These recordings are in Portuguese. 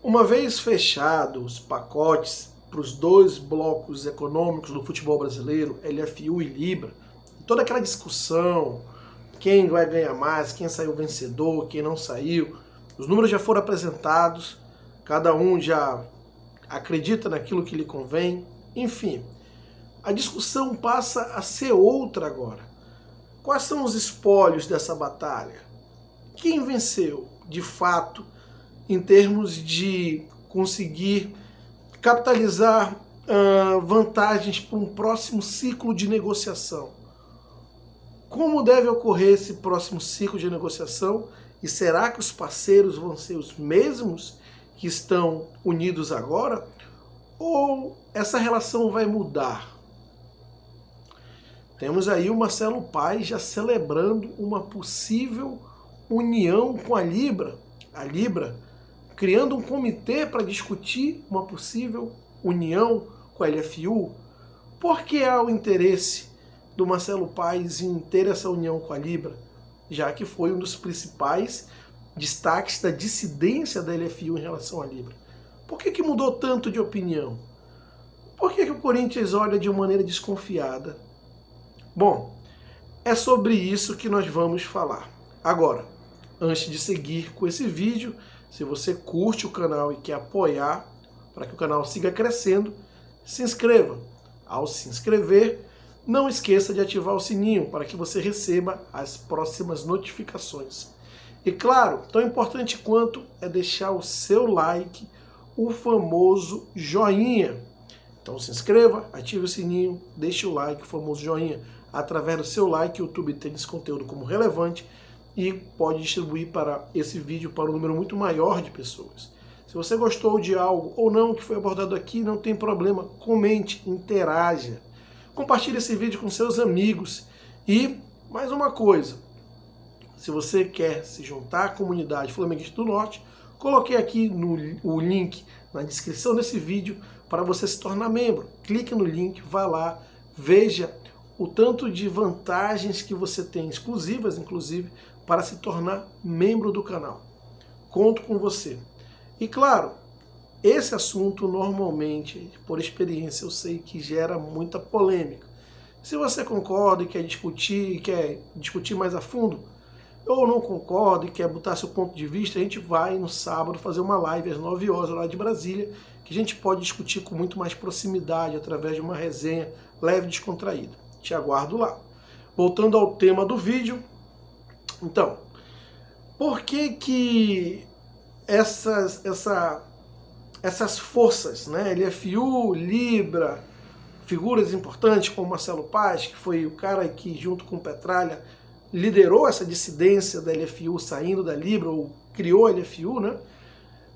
Uma vez fechados os pacotes para os dois blocos econômicos do futebol brasileiro, LFU e Libra, toda aquela discussão, quem vai ganhar mais, quem saiu vencedor, quem não saiu, os números já foram apresentados, cada um já acredita naquilo que lhe convém, enfim, a discussão passa a ser outra agora. Quais são os espólios dessa batalha? Quem venceu, de fato, em termos de conseguir capitalizar vantagens para um próximo ciclo de negociação? Como deve ocorrer esse próximo ciclo de negociação? E será que os parceiros vão ser os mesmos que estão unidos agora? Ou essa relação vai mudar? Temos aí o Marcelo Paes já celebrando uma possível união com a Libra, criando um comitê para discutir uma possível união com a LFU. Por que há o interesse do Marcelo Paes em ter essa união com a Libra, já que foi um dos principais destaques da dissidência da LFU em relação à Libra? Por que mudou tanto de opinião? Por que o Corinthians olha de uma maneira desconfiada? Bom, é sobre isso que nós vamos falar. Agora, antes de seguir com esse vídeo, se você curte o canal e quer apoiar para que o canal siga crescendo, se inscreva. Ao se inscrever, não esqueça de ativar o sininho para que você receba as próximas notificações. E claro, tão importante quanto é deixar o seu like, o famoso joinha. Então se inscreva, ative o sininho, deixe o like, o famoso joinha. Através do seu like, o YouTube tem esse conteúdo como relevante e pode distribuir para esse vídeo para um número muito maior de pessoas. Se você gostou de algo ou não que foi abordado aqui, não tem problema, comente, interaja. Compartilhe esse vídeo com seus amigos. E, mais uma coisa, se você quer se juntar à comunidade Flamenguista do Norte, coloquei aqui o link na descrição desse vídeo para você se tornar membro. Clique no link, vá lá, veja o tanto de vantagens que você tem, exclusivas inclusive, para se tornar membro do canal. Conto com você. E claro, esse assunto normalmente, por experiência, eu sei que gera muita polêmica. Se você concorda e quer discutir mais a fundo, ou não concorda e quer botar seu ponto de vista, a gente vai no sábado fazer uma live às 9 horas lá de Brasília, que a gente pode discutir com muito mais proximidade, através de uma resenha leve e descontraída. Te aguardo lá. Voltando ao tema do vídeo, então, por que essas forças, né, LFU, Libra, figuras importantes como Marcelo Paes, que foi o cara que junto com Petralha liderou essa dissidência da LFU saindo da Libra, ou criou a LFU, né?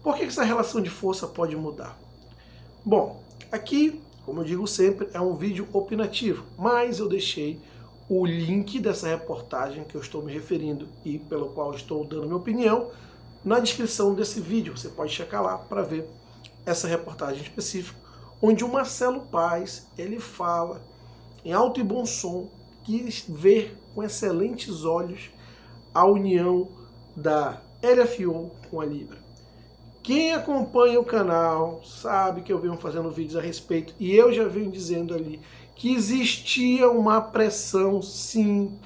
Por que essa relação de força pode mudar? Bom, aqui, como eu digo sempre, é um vídeo opinativo, mas eu deixei o link dessa reportagem que eu estou me referindo e pelo qual estou dando minha opinião na descrição desse vídeo. Você pode checar lá para ver essa reportagem específica, onde o Marcelo Paes, ele fala em alto e bom som que vê com excelentes olhos a união da LFU com a Libra. Quem acompanha o canal sabe que eu venho fazendo vídeos a respeito e eu já venho dizendo ali que existia uma pressão, sim,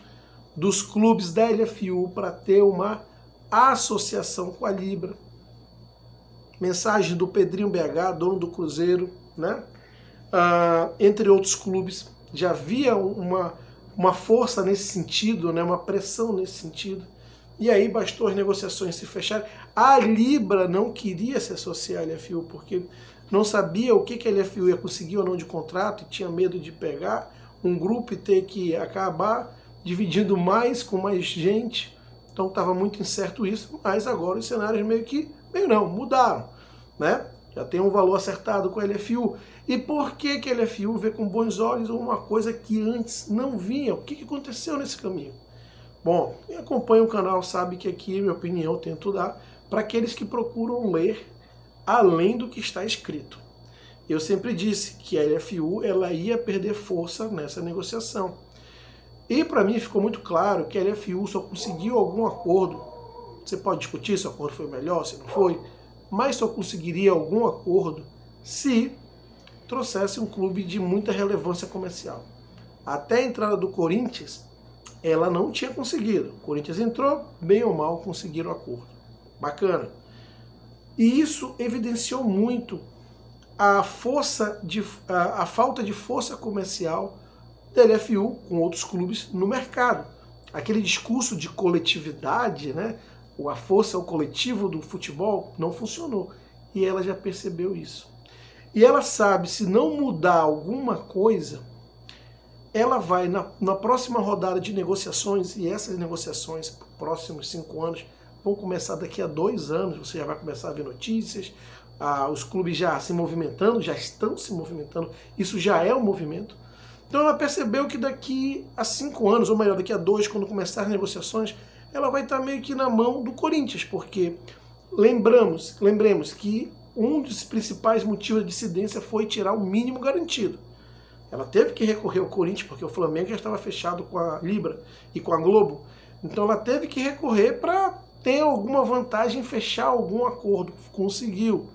dos clubes da LFU para ter uma associação com a Libra. Mensagem do Pedrinho BH, dono do Cruzeiro, né? Entre outros clubes, já havia uma força nesse sentido, né? Uma pressão nesse sentido. E aí bastou as negociações se fecharem. A Libra não queria se associar à LFU, porque não sabia o que a LFU ia conseguir ou não de contrato, e tinha medo de pegar um grupo e ter que acabar dividindo mais com mais gente. Então estava muito incerto isso, mas agora os cenários meio não, mudaram, né? Já tem um valor acertado com a LFU. E por que a LFU vê com bons olhos uma coisa que antes não vinha? O que aconteceu nesse caminho? Bom, quem acompanha o canal sabe que aqui, minha opinião, eu tento dar para aqueles que procuram ler além do que está escrito. Eu sempre disse que a LFU ela ia perder força nessa negociação. E para mim ficou muito claro que a LFU só conseguiu algum acordo. Você pode discutir se o acordo foi melhor, se não foi. mas só conseguiria algum acordo se trouxesse um clube de muita relevância comercial. Até a entrada do Corinthians, ela não tinha conseguido. O Corinthians entrou, bem ou mal, conseguiram o acordo. Bacana. E isso evidenciou muito a falta de força comercial da LFU com outros clubes no mercado. Aquele discurso de coletividade, né? A força, o coletivo do futebol não funcionou. E ela já percebeu isso. E ela sabe, se não mudar alguma coisa, ela vai, na próxima rodada de negociações, e essas negociações, para os próximos 5 anos, vão começar daqui a 2 anos, você já vai começar a ver notícias, os clubes já se movimentando, já estão se movimentando, isso já é um movimento. Então ela percebeu que daqui a 5 anos, ou melhor, daqui a 2, quando começar as negociações, ela vai estar meio que na mão do Corinthians, porque lembremos que um dos principais motivos de dissidência foi tirar o mínimo garantido. Ela teve que recorrer ao Corinthians, porque o Flamengo já estava fechado com a Libra e com a Globo. Então ela teve que recorrer para ter alguma vantagem em fechar algum acordo. Conseguiu.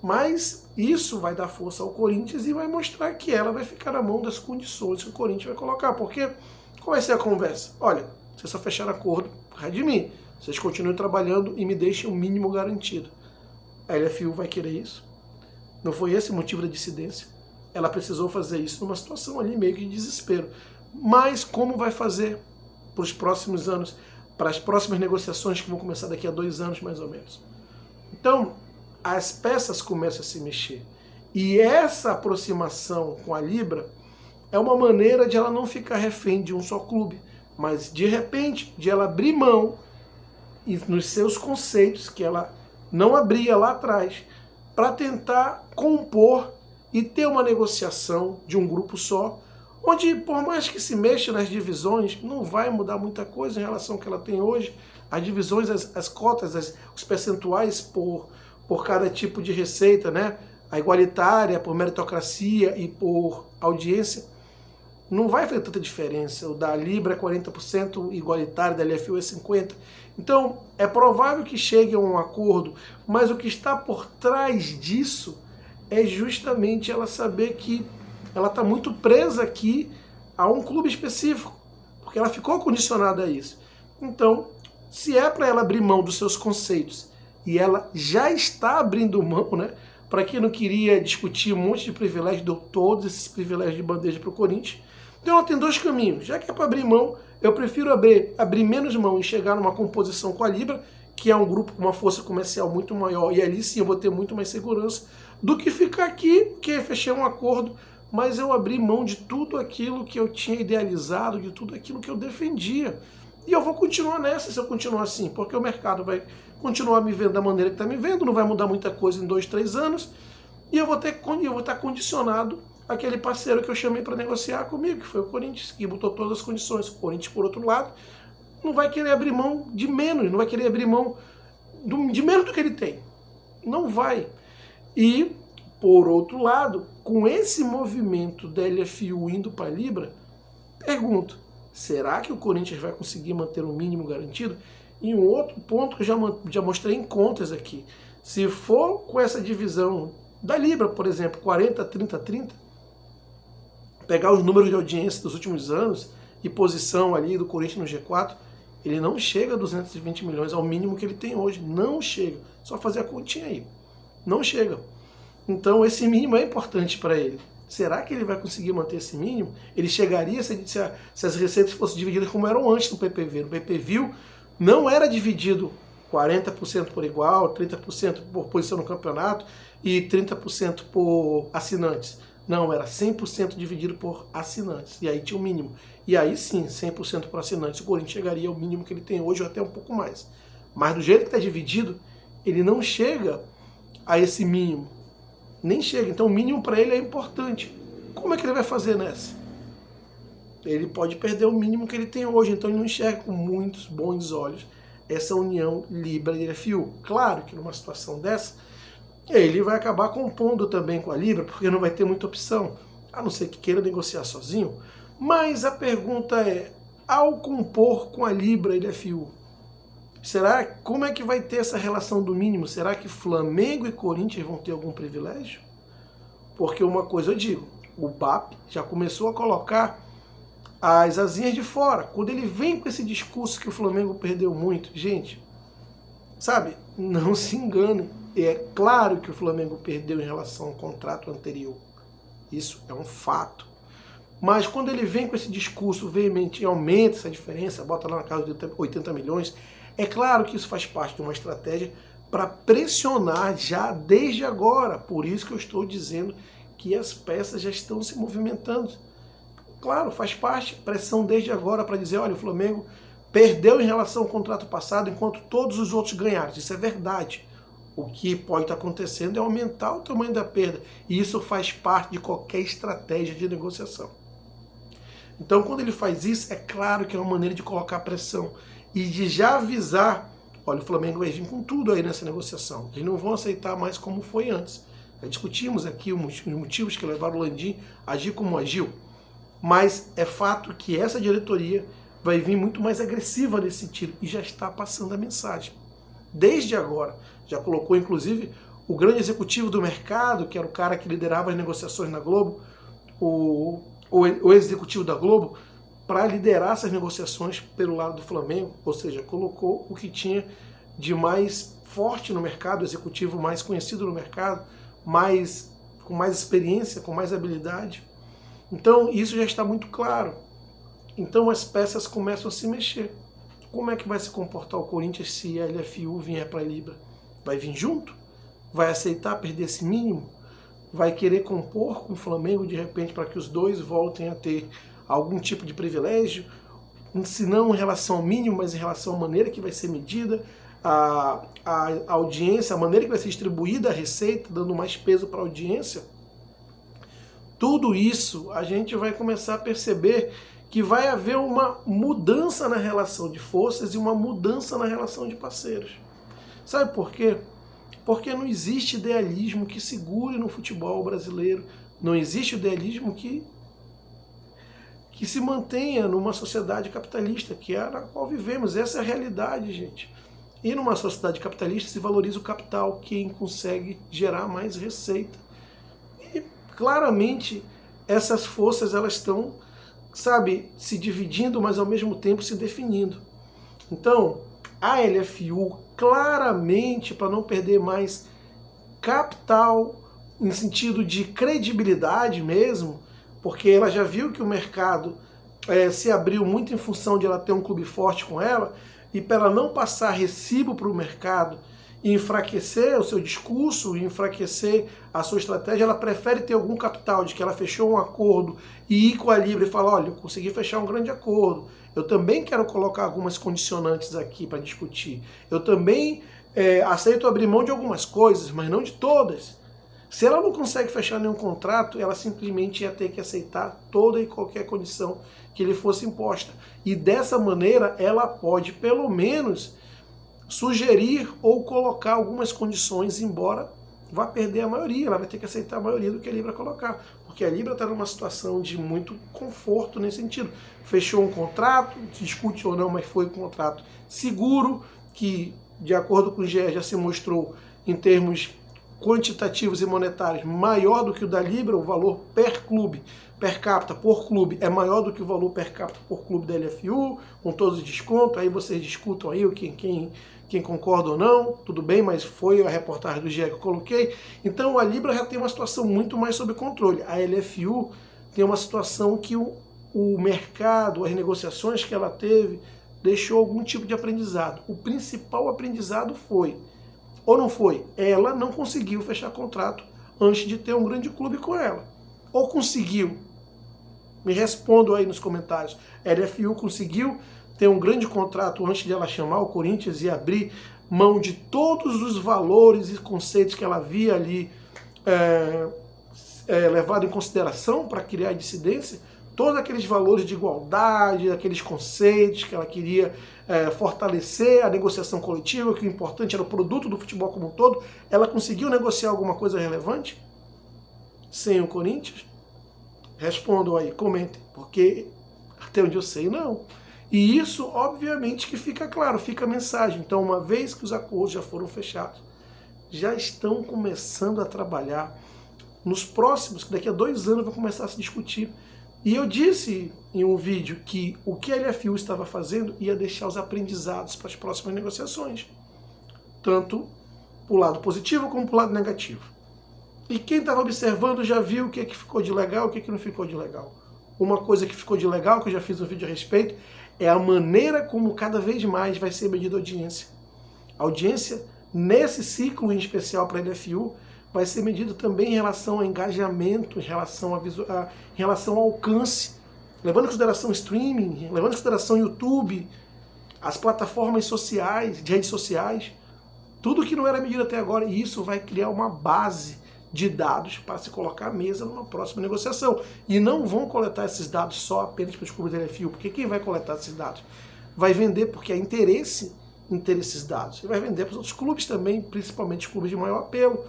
Mas isso vai dar força ao Corinthians e vai mostrar que ela vai ficar na mão das condições que o Corinthians vai colocar. Porque qual vai ser a conversa? Olha, vocês só fecharam acordo por causa de mim. Vocês continuem trabalhando e me deixem o mínimo garantido. A LFU vai querer isso? Não foi esse o motivo da dissidência? Ela precisou fazer isso numa situação ali meio que de desespero. Mas como vai fazer para os próximos anos, para as próximas negociações que vão começar daqui a 2 anos mais ou menos? Então, as peças começam a se mexer. E essa aproximação com a Libra é uma maneira de ela não ficar refém de um só clube, mas de repente de ela abrir mão e nos seus conceitos que ela não abria lá atrás, para tentar compor e ter uma negociação de um grupo só, onde por mais que se mexa nas divisões, não vai mudar muita coisa em relação ao que ela tem hoje. As divisões, as cotas, os percentuais por cada tipo de receita, né? A igualitária, por meritocracia e por audiência, não vai fazer tanta diferença. O da Libra é 40% igualitário, da LFU é 50%. Então, é provável que chegue a um acordo, mas o que está por trás disso é justamente ela saber que ela está muito presa aqui a um clube específico, porque ela ficou condicionada a isso. Então, se é para ela abrir mão dos seus conceitos, e ela já está abrindo mão, né? Para quem não queria discutir um monte de privilégios, deu todos esses privilégios de bandeja para o Corinthians. Então ela tem 2 caminhos. Já que é para abrir mão, eu prefiro abrir menos mão e chegar numa composição com a Libra, que é um grupo com uma força comercial muito maior, e ali sim eu vou ter muito mais segurança, do que ficar aqui, que fechei um acordo, mas eu abri mão de tudo aquilo que eu tinha idealizado, de tudo aquilo que eu defendia. E eu vou continuar nessa se eu continuar assim, porque o mercado vai continuar me vendo da maneira que está me vendo, não vai mudar muita coisa em 2, 3 anos, e eu vou estar condicionado àquele parceiro que eu chamei para negociar comigo, que foi o Corinthians, que botou todas as condições. O Corinthians, por outro lado, não vai querer abrir mão de menos, não vai querer abrir mão de menos do que ele tem. Não vai. E, por outro lado, com esse movimento da LFU indo para a Libra, pergunto, será que o Corinthians vai conseguir manter o mínimo garantido? E um outro ponto que eu já mostrei em contas aqui, se for com essa divisão da Libra, por exemplo, 40, 30, 30, pegar os números de audiência dos últimos anos e posição ali do Corinthians no G4, ele não chega a 220 milhões, ao mínimo que ele tem hoje. Não chega. Só fazer a continha aí. Não chega. Então esse mínimo é importante para ele. Será que ele vai conseguir manter esse mínimo? Ele chegaria se as receitas fossem divididas como eram antes no PPV. No PPV não era dividido 40% por igual, 30% por posição no campeonato e 30% por assinantes. Não, era 100% dividido por assinantes. E aí tinha o mínimo. E aí sim, 100% por assinantes. O Corinthians chegaria ao mínimo que ele tem hoje, ou até um pouco mais. Mas do jeito que está dividido, ele não chega a esse mínimo. Nem chega. Então o mínimo para ele é importante. Como é que ele vai fazer nessa? Ele pode perder o mínimo que ele tem hoje. Então ele não enxerga com muitos bons olhos essa união Libra e LFU. Claro que numa situação dessa, ele vai acabar compondo também com a Libra, porque não vai ter muita opção, a não ser que queira negociar sozinho. Mas a pergunta é, ao compor com a Libra e LFU, Como é que vai ter essa relação do mínimo? Será que Flamengo e Corinthians vão ter algum privilégio? Porque uma coisa eu digo, o BAP já começou a colocar as asinhas de fora. Quando ele vem com esse discurso que o Flamengo perdeu muito, gente, sabe, não se engane. É claro que o Flamengo perdeu em relação ao contrato anterior. Isso é um fato. Mas quando ele vem com esse discurso veemente e aumenta essa diferença, bota lá na casa de 80 milhões, é claro que isso faz parte de uma estratégia para pressionar já desde agora. Por isso que eu estou dizendo que as peças já estão se movimentando. Claro, faz parte, pressão desde agora para dizer, olha, o Flamengo perdeu em relação ao contrato passado enquanto todos os outros ganharam. Isso é verdade. O que pode estar acontecendo é aumentar o tamanho da perda. E isso faz parte de qualquer estratégia de negociação. Então, quando ele faz isso, é claro que é uma maneira de colocar pressão e de já avisar, olha, o Flamengo vai vir com tudo aí nessa negociação. Eles não vão aceitar mais como foi antes. Já discutimos aqui os motivos que levaram o Landim a agir como agiu. Mas é fato que essa diretoria vai vir muito mais agressiva nesse sentido e já está passando a mensagem. Desde agora, já colocou inclusive o grande executivo do mercado, que era o cara que liderava as negociações na Globo, o executivo da Globo, para liderar essas negociações pelo lado do Flamengo, ou seja, colocou o que tinha de mais forte no mercado, o executivo mais conhecido no mercado, com mais experiência, com mais habilidade. Então isso já está muito claro. Então as peças começam a se mexer. Como é que vai se comportar o Corinthians se a LFU vier para a Libra? Vai vir junto? Vai aceitar perder esse mínimo? Vai querer compor com o Flamengo de repente para que os dois voltem a ter algum tipo de privilégio? Se não em relação ao mínimo, mas em relação à maneira que vai ser medida, a audiência, a maneira que vai ser distribuída a receita, dando mais peso para a audiência? Tudo isso a gente vai começar a perceber que vai haver uma mudança na relação de forças e uma mudança na relação de parceiros. Sabe por quê? Porque não existe idealismo que segure no futebol brasileiro, não existe idealismo que se mantenha numa sociedade capitalista, que é a qual vivemos. Essa é a realidade, gente. E numa sociedade capitalista se valoriza o capital, quem consegue gerar mais receita. E claramente essas forças elas estão, sabe, se dividindo, mas ao mesmo tempo se definindo. Então, a LFU, claramente, para não perder mais capital, em sentido de credibilidade mesmo, porque ela já viu que o mercado se abriu muito em função de ela ter um clube forte com ela, e para ela não passar recibo para o mercado e enfraquecer o seu discurso, e enfraquecer a sua estratégia, ela prefere ter algum capital de que ela fechou um acordo e ir com a Libra e falar, olha, eu consegui fechar um grande acordo, eu também quero colocar algumas condicionantes aqui para discutir, eu também aceito abrir mão de algumas coisas, mas não de todas. Se ela não consegue fechar nenhum contrato, ela simplesmente ia ter que aceitar toda e qualquer condição que lhe fosse imposta. E dessa maneira, ela pode, pelo menos, sugerir ou colocar algumas condições, embora vá perder a maioria. Ela vai ter que aceitar a maioria do que a Libra colocar. Porque a Libra está numa situação de muito conforto nesse sentido. Fechou um contrato, discute ou não, mas foi um contrato seguro, que, de acordo com o GE, já se mostrou em termos quantitativos e monetários maior do que o da Libra. O valor per clube, per capita por clube, é maior do que o valor per capita por clube da LFU, com todos os descontos. Aí vocês discutam aí quem concorda ou não, tudo bem, mas foi a reportagem do GE que eu coloquei. Então a Libra já tem uma situação muito mais sob controle. A LFU tem uma situação que o mercado, as negociações que ela teve, deixou algum tipo de aprendizado. O principal aprendizado foi, ou não foi, ela não conseguiu fechar contrato antes de ter um grande clube com ela. Ou conseguiu? Me respondam aí nos comentários. A LFU conseguiu ter um grande contrato antes de ela chamar o Corinthians e abrir mão de todos os valores e conceitos que ela havia ali levado em consideração para criar a dissidência? Todos aqueles valores de igualdade, aqueles conceitos que ela queria fortalecer, a negociação coletiva, que o importante era o produto do futebol como um todo, ela conseguiu negociar alguma coisa relevante sem o Corinthians? Respondam aí, comentem, porque até onde eu sei, não. E isso, obviamente, que fica claro, fica a mensagem. Então, uma vez que os acordos já foram fechados, já estão começando a trabalhar nos próximos, que daqui a 2 anos vai começar a se discutir. E eu disse em um vídeo que o que a LFU estava fazendo ia deixar os aprendizados para as próximas negociações, tanto para o lado positivo como para o lado negativo. E quem estava observando já viu o que ficou de legal e o que não ficou de legal. Uma coisa que ficou de legal, que eu já fiz um vídeo a respeito, é a maneira como cada vez mais vai ser medida a audiência. A audiência, nesse ciclo em especial para a LFU, vai ser medido também em relação ao engajamento, em relação ao alcance, levando em consideração streaming, levando em consideração YouTube, as plataformas sociais, de redes sociais, tudo que não era medido até agora, e isso vai criar uma base de dados para se colocar à mesa numa próxima negociação. E não vão coletar esses dados só apenas para os clubes da LFU, porque quem vai coletar esses dados vai vender porque há interesse em ter esses dados. E vai vender para os outros clubes também, principalmente os clubes de maior apelo,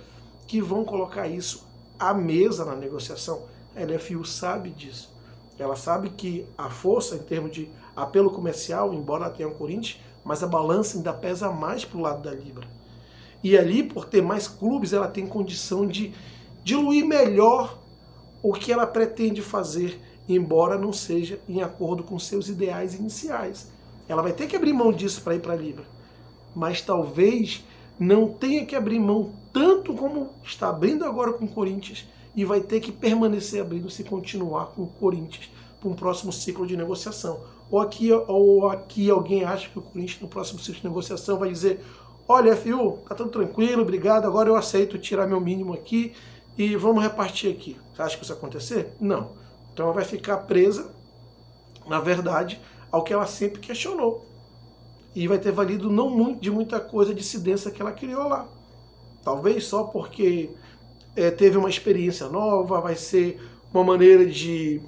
que vão colocar isso à mesa na negociação. A LFU sabe disso. Ela sabe que a força em termos de apelo comercial, embora ela tenha o Corinthians, mas a balança ainda pesa mais para o lado da Libra. E ali, por ter mais clubes, ela tem condição de diluir melhor o que ela pretende fazer, embora não seja em acordo com seus ideais iniciais. Ela vai ter que abrir mão disso para ir para a Libra. Mas talvez não tenha que abrir mão tanto como está abrindo agora com o Corinthians, e vai ter que permanecer abrindo se continuar com o Corinthians para um próximo ciclo de negociação. Ou aqui alguém acha que o Corinthians no próximo ciclo de negociação vai dizer: olha, FU, tá tudo tranquilo, obrigado, agora eu aceito tirar meu mínimo aqui e vamos repartir aqui. Você acha que isso vai acontecer? Não. Então ela vai ficar presa, na verdade, ao que ela sempre questionou. E vai ter valido não muito de muita coisa, a dissidência que ela criou lá. Talvez só porque teve uma experiência nova, vai ser uma maneira de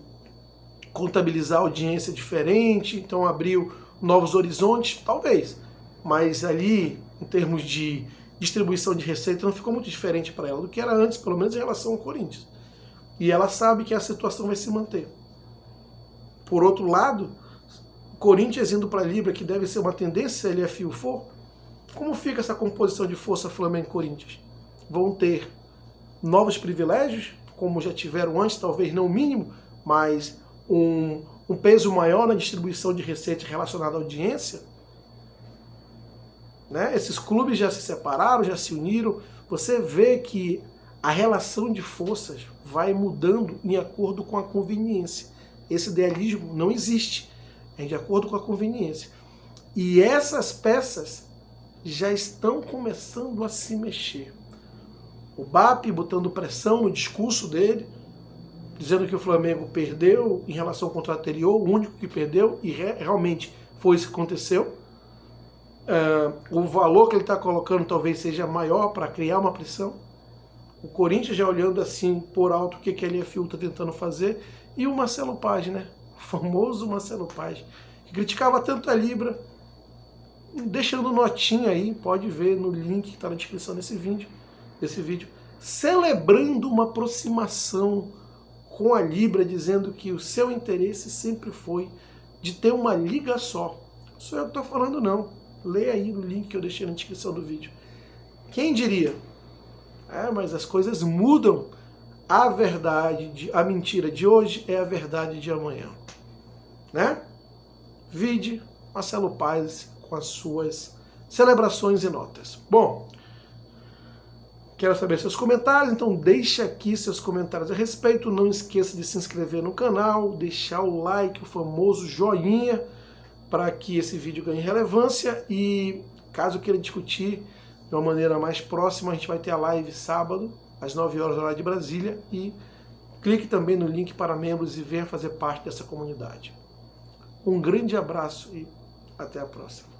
contabilizar a audiência diferente, então abriu novos horizontes, talvez. Mas ali, em termos de distribuição de receita, não ficou muito diferente para ela do que era antes, pelo menos em relação ao Corinthians. E ela sabe que a situação vai se manter. Por outro lado, o Corinthians indo para a Libra, que deve ser uma tendência se a LFU for, como fica essa composição de força Flamengo e Corinthians? Vão ter novos privilégios, como já tiveram antes, talvez não o mínimo, mas um peso maior na distribuição de receita relacionada à audiência? Né? Esses clubes já se separaram, já se uniram. Você vê que a relação de forças vai mudando em acordo com a conveniência. Esse idealismo não existe, é de acordo com a conveniência. E essas peças já estão começando a se mexer. O BAP botando pressão no discurso dele, dizendo que o Flamengo perdeu em relação ao contrato anterior, o único que perdeu, e realmente foi isso que aconteceu. O valor que ele está colocando talvez seja maior para criar uma pressão. O Corinthians já olhando assim por alto o que a LFU está tentando fazer. E o Marcelo Paz, né? O famoso Marcelo Paz, que criticava tanto a Libra, deixando notinha aí, pode ver no link que está na descrição desse vídeo, celebrando uma aproximação com a Libra, dizendo que o seu interesse sempre foi de ter uma liga só. Sou eu que estou falando, não. Leia aí no link que eu deixei na descrição do vídeo. Quem diria? Mas as coisas mudam. A verdade, a mentira de hoje é a verdade de amanhã. Né? Vide Marcelo Paz com as suas celebrações e notas. Bom, quero saber seus comentários, então deixa aqui seus comentários a respeito. Não esqueça de se inscrever no canal, deixar o like, o famoso joinha, para que esse vídeo ganhe relevância. E caso queira discutir de uma maneira mais próxima, a gente vai ter a live sábado, às 9 horas da hora de Brasília, e clique também no link para membros e venha fazer parte dessa comunidade. Um grande abraço e até a próxima.